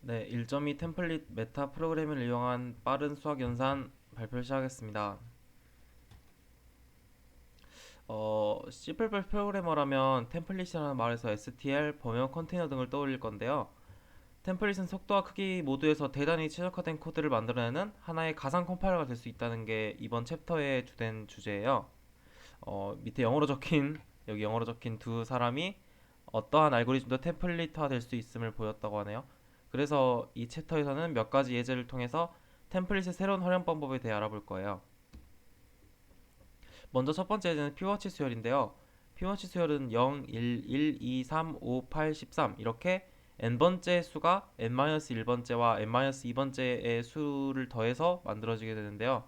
네, 1.2 템플릿 메타 프로그래밍을 이용한 빠른 수학 연산 발표를 시작하겠습니다. C++ 프로그래머라면 템플릿이라는 말에서 STL, 범용 컨테이너 등을 떠올릴 건데요. 템플릿은 속도와 크기 모두에서 대단히 최적화된 코드를 만들어내는 하나의 가상 컴파일러가 될 수 있다는 게 이번 챕터의 주된 주제예요. 밑에 여기 영어로 적힌 두 사람이 어떠한 알고리즘도 템플릿화 될 수 있음을 보였다고 하네요. 그래서 이 챕터에서는 몇 가지 예제를 통해서 템플릿의 새로운 활용 방법에 대해 알아볼 거예요. 먼저 첫 번째 예제는 피보나치 수열인데요. 피보나치 수열은 0, 1, 1, 2, 3, 5, 8, 13 이렇게 n번째 수가 n-1번째와 n-2번째의 수를 더해서 만들어지게 되는데요.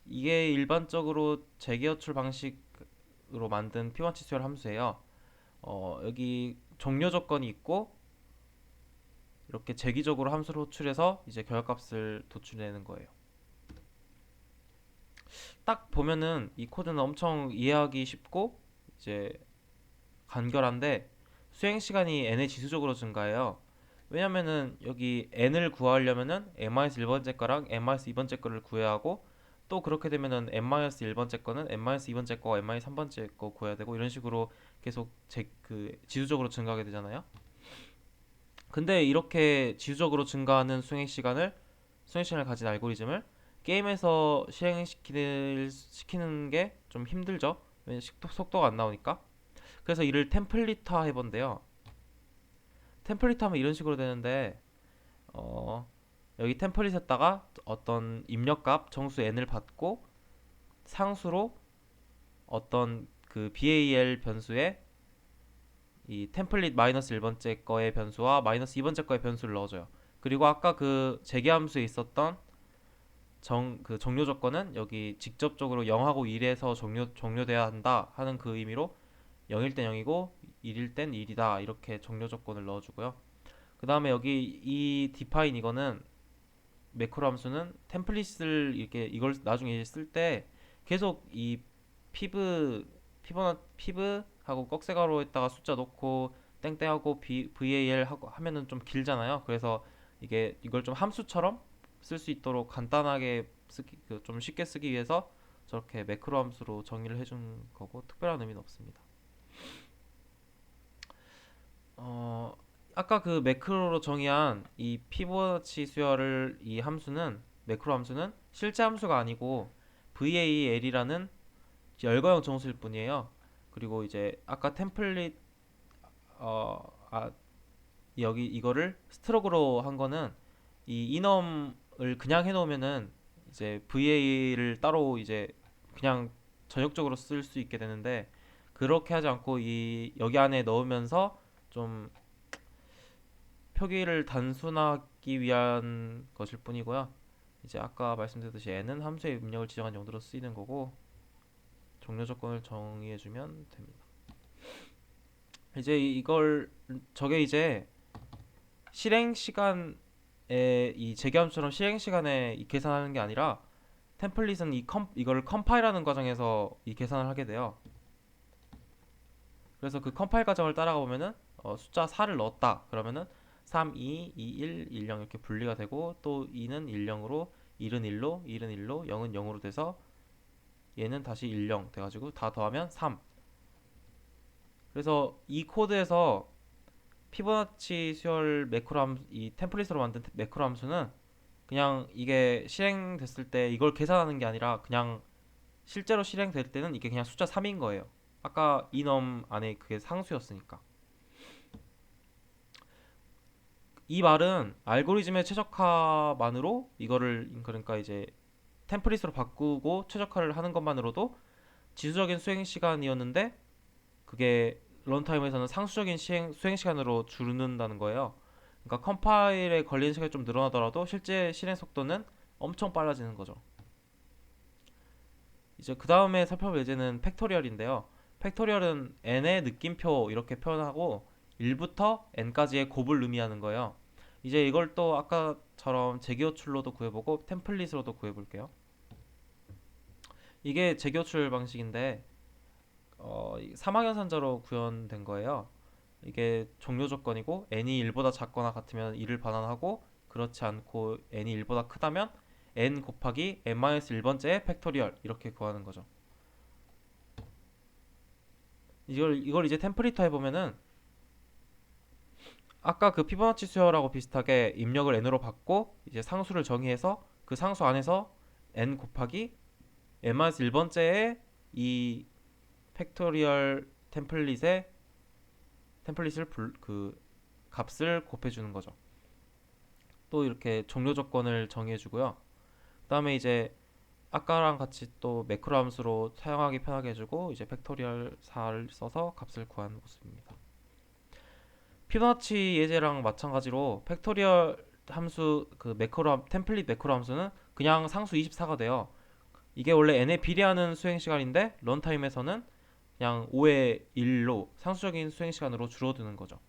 이게 일반적으로 재계여출 방식으로 만든 피보나치 수열 함수예요. 여기 종료 조건이 있고 이렇게 재기적으로 함수를 호출해서 이제 결과값을 도출해내는 거예요. 딱 보면은 이 코드는 엄청 이해하기 쉽고 이제 간결한데 수행 시간이 n의 지수적으로 증가해요. 왜냐면은 여기 n을 구하려면은 n-1번째 거랑 n-2번째 거를 구해야 하고 또 그렇게 되면은 n-1번째 거는 n-2번째 거와 n-3번째 거 구해야 되고 이런 식으로 계속 지수적으로 증가하게 되잖아요. 근데 이렇게 지수적으로 증가하는 수행 시간을 가진 알고리즘을 게임에서 시키는 게 좀 힘들죠. 왜냐면 속도가 안 나오니까. 그래서 이를 템플릿화 해본대요. 템플릿하면 이런 식으로 되는데 어, 여기 템플릿에다가 어떤 입력값 정수 n을 받고 상수로 어떤 그 BAL 변수에 이 템플릿 마이너스 1번째 거의 변수와 마이너스 2번째 거의 변수를 넣어줘요. 그리고 아까 그 재계함수에 있었던 그 종료 조건은 여기 직접적으로 0하고 1에서 종료돼야 한다 하는 그 의미로 0일 땐 0이고 1일 땐 1이다 이렇게 종료 조건을 넣어주고요. 그 다음에 여기 이 define 이거는 매크로 함수는 템플릿을 이렇게 이걸 나중에 쓸 때 계속 이 피브 하고 꺽쇠가로에다가 숫자 넣고 땡땡하고 VAL 하고 하면은 좀 길잖아요. 그래서 이걸 좀 함수처럼 쓸 수 있도록 간단하게 좀 쉽게 쓰기 위해서 저렇게 매크로 함수로 정의를 해준 거고 특별한 의미는 없습니다. 어, 아까 그 매크로로 정의한 이 피보나치 수열을 이 함수는 매크로 함수는 실제 함수가 아니고 VAL이라는 열거형 정수일 뿐이에요. 그리고 이제 아까 템플릿 어, 아, 여기 이거를 스트로크로 한 거는 이 이넘을 그냥 해놓으면은 이제 VA를 따로 이제 그냥 전역적으로 쓸 수 있게 되는데 그렇게 하지 않고 이 여기 안에 넣으면서 좀 표기를 단순하기 위한 것일 뿐이고요. 이제 아까 말씀드렸듯이 n은 함수의 입력을 지정한 용도로 쓰이는 거고 종료 조건을 정의해주면 됩니다. 이제 저게 이제 실행 시간에 이 재계함수처럼 실행 시간에 이 계산하는 게 아니라 템플릿은 이걸 컴파일하는 과정에서 이 계산을 하게 돼요. 그래서 그 컴파일 과정을 따라가 보면은 숫자 4를 넣었다. 그러면은 3, 2, 2, 1, 1, 0 이렇게 분리가 되고 또 2는 1, 0으로 1은 1로 1은 1로 0은 0으로 돼서 얘는 다시 1, 0 돼가지고 다 더하면 3. 그래서 이 코드에서 피보나치 수열 이 템플릿으로 만든 매크로 함수는 그냥 이게 실행됐을 때 이걸 계산하는 게 아니라 그냥 실제로 실행될 때는 이게 그냥 숫자 3인 거예요. 아까 이넘 안에 그게 상수였으니까. 이 말은 알고리즘의 최적화만으로 이거를 그러니까 이제 템플릿으로 바꾸고 최적화를 하는 것만으로도 지수적인 수행 시간이었는데 그게 런타임에서는 상수적인 수행 시간으로 줄는다는 거예요. 그러니까 컴파일에 걸리는 시간이 좀 늘어나더라도 실제 실행 속도는 엄청 빨라지는 거죠. 이제 그 다음에 살펴볼 예제는 팩토리얼인데요. 팩토리얼은 n의 느낌표 이렇게 표현하고 1부터 n까지의 곱을 의미하는 거예요. 이제 이걸 또 아까처럼 재기호출로도 구해보고 템플릿으로도 구해볼게요. 이게 재기호출 방식인데 사막연산자로 구현된 거예요. 이게 종료 조건이고 n이 1보다 작거나 같으면 2를 반환하고 그렇지 않고 n이 1보다 크다면 n 곱하기 n-1번째의 팩토리얼 이렇게 구하는 거죠. 이걸 이제 템플릿화 해보면은 아까 그 피보나치 수열하고 비슷하게 입력을 n으로 받고 이제 상수를 정의해서 그 상수 안에서 n 곱하기 n-1번째의 이 팩토리얼 템플릿을 그 값을 곱해주는 거죠. 또 이렇게 종료 조건을 정해주고요. 그다음에 이제 아까랑 같이 또 매크로 함수로 사용하기 편하게 해주고 이제 팩토리얼 4를 써서 값을 구하는 모습입니다. 피보나치 예제랑 마찬가지로 팩토리얼 함수 그 템플릿 매크로 함수는 그냥 상수 24가 돼요. 이게 원래 n에 비례하는 수행 시간인데 런타임에서는 그냥 5의 1로 상수적인 수행 시간으로 줄어드는 거죠.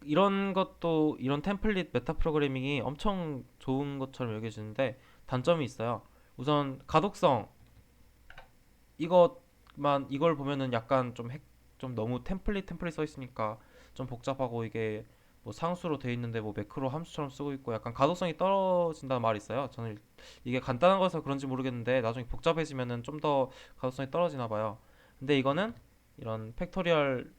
이런 것도 이런 템플릿 메타 프로그래밍이 엄청 좋은 것처럼 여겨지는데 단점이 있어요. 우선 가독성 이걸 보면은 약간 좀 너무 템플릿 써 있으니까 좀 복잡하고 이게 뭐 상수로 돼 있는데 뭐 매크로 함수처럼 쓰고 있고 약간 가독성이 떨어진다는 말이 있어요. 저는 이게 간단한 거라서 그런지 모르겠는데 나중에 복잡해지면은 좀 더 가독성이 떨어지나 봐요. 근데 이거는 이런 팩토리얼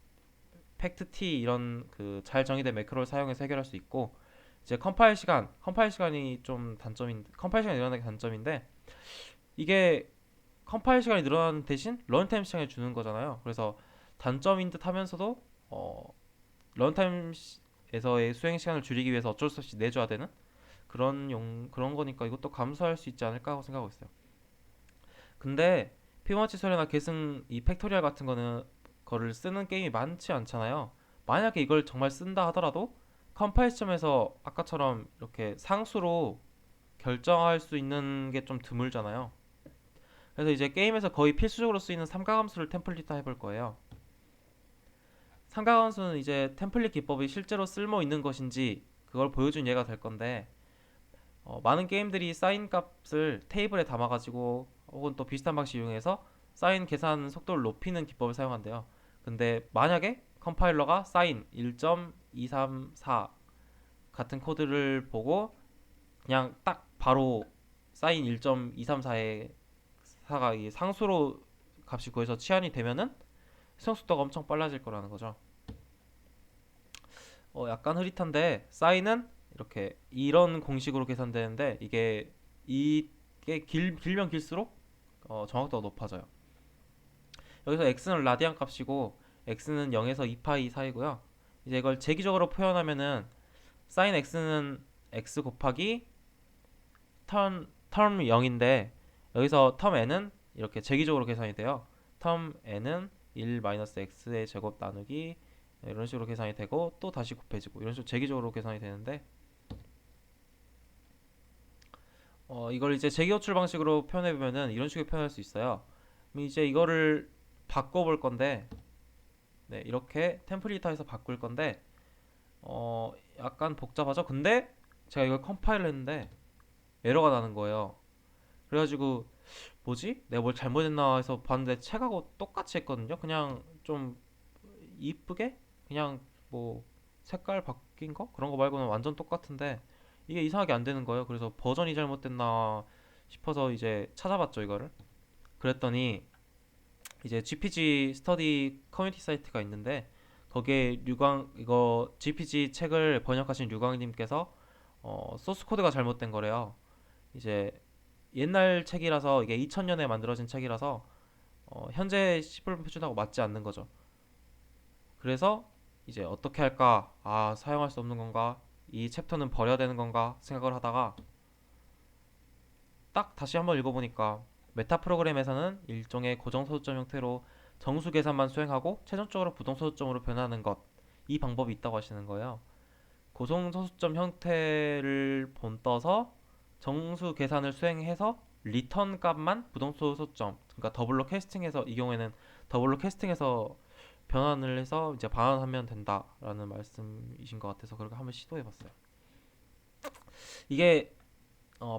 팩트 T 이런 그 잘 정의된 매크로를 사용해서 해결할 수 있고 이제 컴파일 시간이 좀 컴파일 시간이 늘어나는 게 단점인데 이게 컴파일 시간이 늘어나는 대신 런타임 시간을 주는 거잖아요. 그래서 단점인 듯 하면서도 런타임에서의 수행 시간을 줄이기 위해서 어쩔 수 없이 내줘야 되는 그런 거니까 이것도 감수할 수 있지 않을까 하고 생각하고 있어요. 근데 피보나치 서류나 계승 이 팩토리얼 같은 거를 쓰는 게임이 많지 않잖아요. 만약에 이걸 정말 쓴다 하더라도 컴파일 시점에서 아까처럼 이렇게 상수로 결정할 수 있는 게 좀 드물잖아요. 그래서 이제 게임에서 거의 필수적으로 쓰이는 삼각함수를 템플릿화 해볼 거예요. 삼각함수는 이제 템플릿 기법이 실제로 쓸모 있는 것인지 그걸 보여준 예가 될 건데 많은 게임들이 사인 값을 테이블에 담아가지고 혹은 또 비슷한 방식 이용해서 사인 계산 속도를 높이는 기법을 사용한대요. 근데 만약에 컴파일러가 사인 1.234 같은 코드를 보고 그냥 딱 바로 사인 1.234의 사가 이 상수로 값이 구해서 치환이 되면은 수정 속도가 엄청 빨라질 거라는 거죠. 약간 흐릿한데 사인은 이렇게 이런 공식으로 계산되는데 이게 길면 길수록 정확도가 높아져요. 여기서 x는 라디안 값이고 x는 0에서 2파이 사이고요. 이제 이걸 재기적으로 표현하면은 sin x는 x 곱하기 텀 0인데 여기서 텀 n은 이렇게 재기적으로 계산이 돼요. 텀 n은 1 마이너스 x의 제곱 나누기 이런 식으로 계산이 되고 또 다시 곱해지고 이런 식으로 재기적으로 계산이 되는데 이걸 이제 재기호출 방식으로 표현해 보면은 이런 식으로 표현할 수 있어요. 그럼 이제 이거를 바꿔볼 건데 네, 이렇게 템플릿화해서 바꿀 건데 약간 복잡하죠? 근데 제가 이걸 컴파일을 했는데 에러가 나는 거예요. 그래가지고 뭐지? 내가 뭘 잘못했나 해서 봤는데 책하고 똑같이 했거든요. 그냥 좀 이쁘게 그냥 뭐 색깔 바뀐 거 그런 거 말고는 완전 똑같은데 이게 이상하게 안 되는 거예요. 그래서 버전이 잘못됐나 싶어서 이제 찾아봤죠 이거를. 그랬더니 이제 GPG 스터디 커뮤니티 사이트가 있는데 거기에 이거 GPG 책을 번역하신 류광님께서 소스 코드가 잘못된 거래요. 이제 옛날 책이라서 이게 2000년에 만들어진 책이라서 현재 C++ 표준하고 맞지 않는 거죠. 그래서 이제 어떻게 할까? 아, 사용할 수 없는 건가? 이 챕터는 버려야 되는 건가? 생각을 하다가 딱 다시 한번 읽어보니까 메타 프로그램에서는 일종의 고정소수점 형태로 정수 계산만 수행하고 최종적으로 부동소수점으로 변하는 것. 이 방법이 있다고 하시는 거예요. 고정소수점 형태를 본떠서 정수 계산을 수행해서 리턴 값만 부동소수점 그러니까 더블로 캐스팅해서 이 경우에는 더블로 캐스팅해서 변환을 해서 이제 반환하면 된다라는 말씀이신 것 같아서 그렇게 한번 시도해봤어요. 이게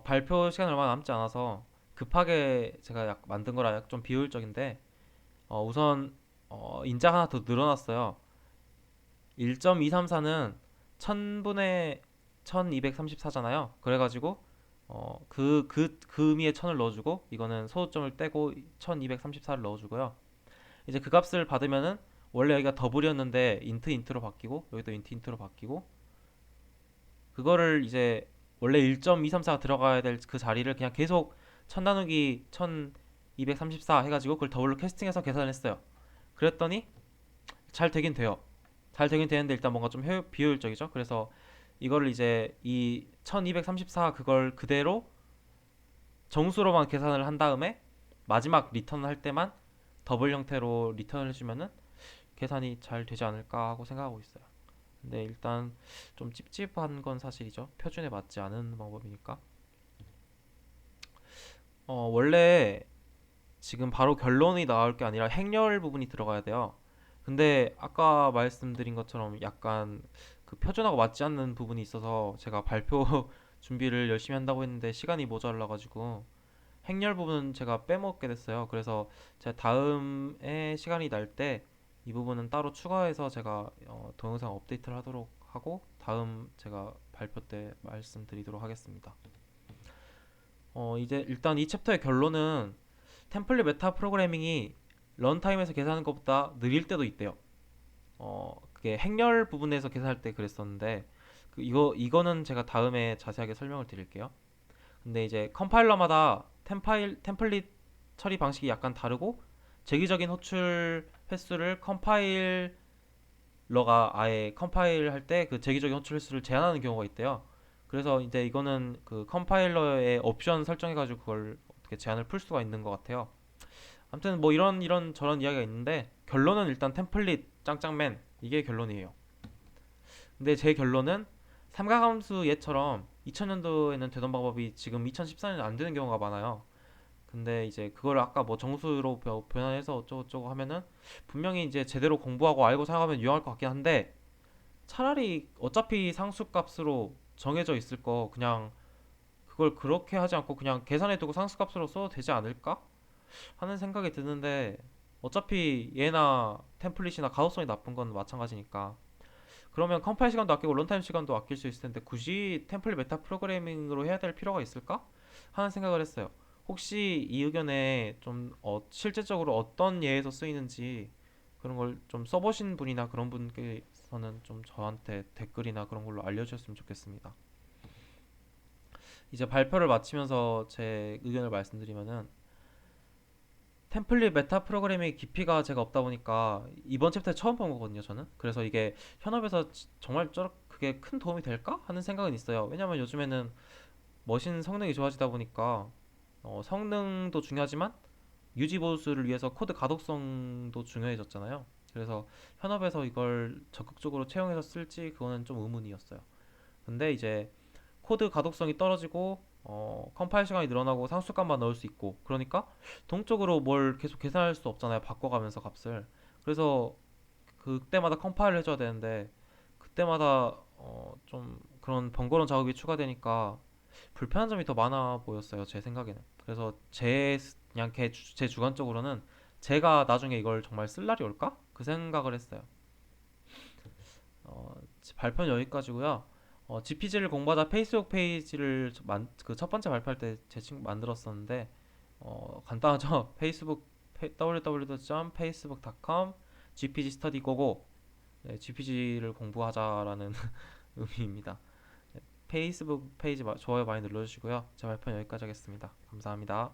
발표 시간 얼마 남지 않아서 급하게 제가 만든 거라 좀 비효율적인데 우선 인자가 하나 더 늘어났어요. 1.234는 1000분의 1234잖아요. 그래가지고 그 의미의 1000을 넣어주고 이거는 소수점을 떼고 1234를 넣어주고요. 이제 그 값을 받으면은 원래 여기가 더블이었는데 인트로 바뀌고 여기도 인트로 바뀌고 그거를 이제 원래 1.234가 들어가야 될 그 자리를 그냥 계속 1000 나누기 1234 해가지고 그걸 더블로 캐스팅해서 계산했어요. 그랬더니 잘 되긴 돼요. 잘 되긴 되는데 일단 뭔가 좀 비효율적이죠. 그래서 이거를 이제 이 1234 그걸 그대로 정수로만 계산을 한 다음에 마지막 리턴을 할 때만 더블 형태로 리턴을 해주면은 계산이 잘 되지 않을까 하고 생각하고 있어요. 근데 일단 좀 찝찝한 건 사실이죠. 표준에 맞지 않은 방법이니까. 원래 지금 바로 결론이 나올 게 아니라 행렬 부분이 들어가야 돼요. 근데 아까 말씀드린 것처럼 약간 그 표준하고 맞지 않는 부분이 있어서 제가 발표 준비를 열심히 한다고 했는데 시간이 모자라가지고 행렬 부분은 제가 빼먹게 됐어요. 그래서 제가 다음에 시간이 날 때 이 부분은 따로 추가해서 제가 동영상 업데이트를 하도록 하고 다음 제가 발표 때 말씀드리도록 하겠습니다. 이제 일단 이 챕터의 결론은 템플릿 메타 프로그래밍이 런타임에서 계산하는 것보다 느릴 때도 있대요. 그게 행렬 부분에서 계산할 때 그랬었는데 이거는 제가 다음에 자세하게 설명을 드릴게요. 근데 이제 컴파일러마다 템플릿 처리 방식이 약간 다르고 재기적인 호출 횟수를 컴파일러가 아예 컴파일 할 때 그 재기적인 호출 횟수를 제한하는 경우가 있대요. 그래서 이제 이거는 그 컴파일러의 옵션 설정해가지고 그걸 어떻게 제한을 풀 수가 있는 것 같아요. 아무튼 뭐 이런 저런 이야기가 있는데 결론은 일단 템플릿 짱짱맨 이게 결론이에요. 근데 제 결론은 삼각함수 얘처럼 2000년도에는 되던 방법이 지금 2014년에 안 되는 경우가 많아요. 근데 이제 그걸 아까 뭐 정수로 변환해서 어쩌고저쩌고 하면은 분명히 이제 제대로 공부하고 알고 사용하면 유용할 것 같긴 한데 차라리 어차피 상수값으로 정해져 있을 거 그냥 그걸 그렇게 하지 않고 그냥 계산해두고 상수값으로 써도 되지 않을까 하는 생각이 드는데 어차피 얘나 템플릿이나 가독성이 나쁜 건 마찬가지니까 그러면 컴파일 시간도 아끼고 런타임 시간도 아낄 수 있을 텐데 굳이 템플릿 메타 프로그래밍으로 해야 될 필요가 있을까 하는 생각을 했어요. 혹시 이 의견에 좀 실제적으로 어떤 예에서 쓰이는지 그런 걸 좀 써보신 분이나 그런 분께서는 좀 저한테 댓글이나 그런 걸로 알려주셨으면 좋겠습니다. 이제 발표를 마치면서 제 의견을 말씀드리면은 템플릿 메타 프로그래밍 깊이가 제가 없다 보니까 이번 챕터에 처음 본 거거든요, 저는. 그래서 이게 현업에서 정말 그게 큰 도움이 될까 하는 생각은 있어요. 왜냐면 요즘에는 머신 성능이 좋아지다 보니까 성능도 중요하지만 유지 보수를 위해서 코드 가독성도 중요해졌잖아요. 그래서 현업에서 이걸 적극적으로 채용해서 쓸지 그거는 좀 의문이었어요. 근데 이제 코드 가독성이 떨어지고 컴파일 시간이 늘어나고 상수값만 넣을 수 있고 그러니까 동적으로 뭘 계속 계산할 수 없잖아요. 바꿔가면서 값을. 그래서 그때마다 컴파일을 해줘야 되는데 그때마다 좀 그런 번거로운 작업이 추가되니까 불편한 점이 더 많아 보였어요. 제 생각에는. 그래서 그냥 제 주관적으로는 제가 나중에 이걸 정말 쓸 날이 올까? 그 생각을 했어요. 어, 발표는 여기까지고요. GPG를 공부하다 페이스북 페이지를 그 첫 번째 발표할 때 제 친구 만들었었는데 간단하죠. 페이스북 www.facebook.com GPG 스터디 고고 네, GPG를 공부하자라는 의미입니다. 네, 페이스북 페이지 좋아요 많이 눌러주시고요. 제 발표는 여기까지 하겠습니다. 감사합니다.